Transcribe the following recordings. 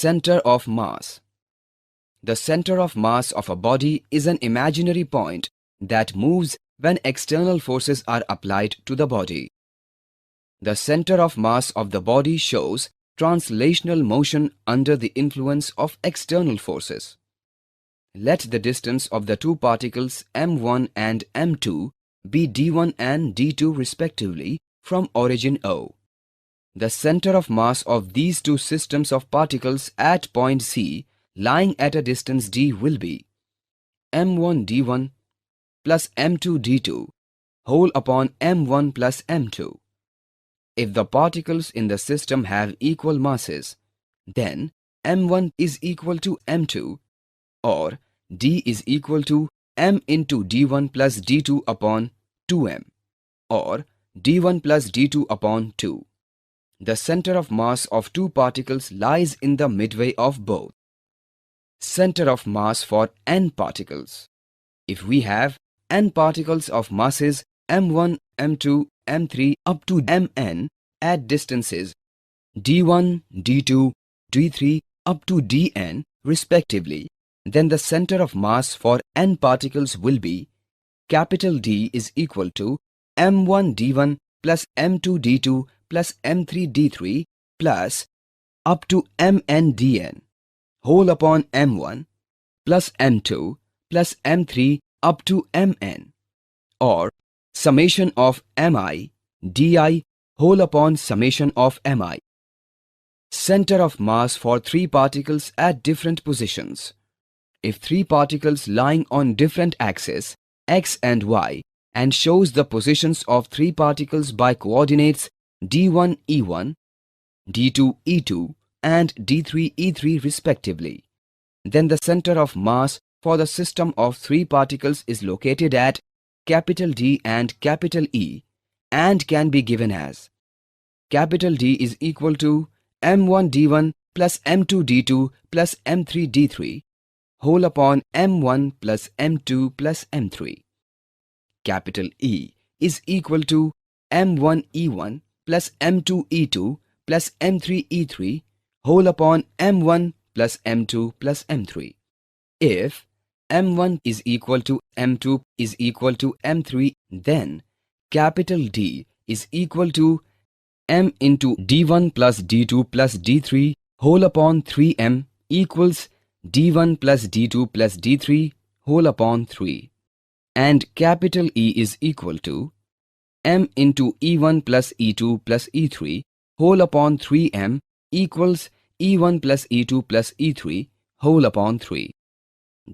Center of mass. The center of mass of a body is an imaginary point that moves when external forces are applied to the body. The center of mass of the body shows translational motion under the influence of external forces. Let the distance of the two particles m1 and m2 be d1 and d2 respectively from origin O. The center of mass of these two systems of particles at point C lying at a distance d will be m1 d1 plus m2 d2 whole upon m1 plus m2. If the particles in the system have equal masses, then m1 is equal to m2 or d is equal to m into d1 plus d2 upon 2m or d1 plus d2 upon 2. The center of mass of two particles lies in the midway of both. Center of mass for n particles. If we have n particles of masses m1, m2, m3 up to mn at distances d1, d2, d3 up to dn respectively, then the center of mass for n particles will be capital D is equal to m1 d1 plus m2 d2 plus m3 d3 plus up to mn dn whole upon m1 plus m2 plus m3 up to mn or summation of mi di whole upon summation of mi. Center of mass for three particles at different positions. If three particles lying on different axes x and y and shows the positions of three particles by coordinates d1 e1, d2 e2 and d3 e3 respectively, then the center of mass for the system of three particles is located at capital D and capital E and can be given as capital D is equal to m1 d1 plus m2 d2 plus m3 d3 whole upon m1 plus m2 plus m3. Capital E is equal to m1 e1 plus m2 e2 plus m3 e3 whole upon m1 plus m2 plus m3. If m1 is equal to m2 is equal to m3, then capital D is equal to m into d1 plus d2 plus d3 whole upon 3m equals d1 plus d2 plus d3 whole upon 3. And capital E is equal to m into e1 plus e2 plus e3 whole upon 3m equals e1 plus e2 plus e3 whole upon 3.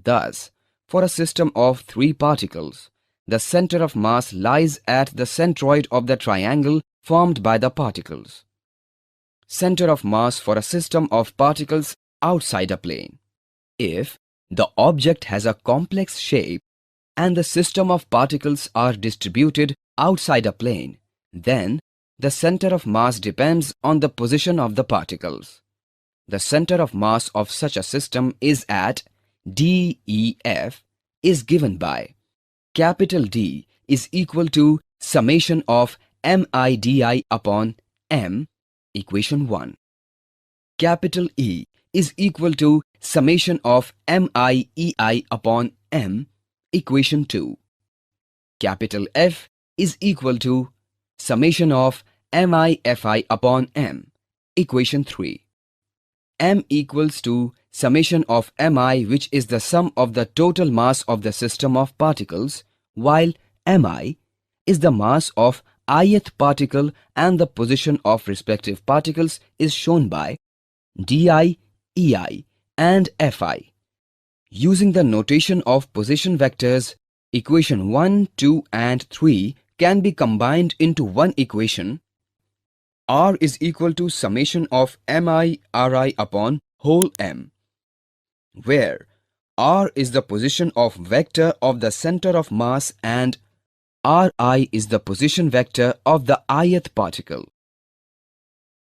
Thus, for a system of three particles, the center of mass lies at the centroid of the triangle formed by the particles. Center of mass for a system of particles outside a plane. If the object has a complex shape and the system of particles are distributed outside a plane, then the center of mass depends on the position of the particles. The center of mass of such a system is at DEF is given by capital D is equal to summation of MIDI upon M, equation 1. Capital E is equal to summation of MIEI upon M, equation 2. Capital F is equal to summation of MIFI upon M, equation 3. M equals to summation of Mi, which is the sum of the total mass of the system of particles, while Mi is the mass of ith particle and the position of respective particles is shown by Di, Ei and Fi. Using the notation of position vectors, equation 1, 2 and 3 can be combined into one equation. R is equal to summation of Mi Ri upon whole M, where R is the position of vector of the center of mass and Ri is the position vector of the ith particle.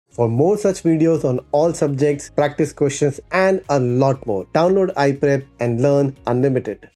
For more such videos on all subjects, practice questions and a lot more, download iPrep and learn unlimited.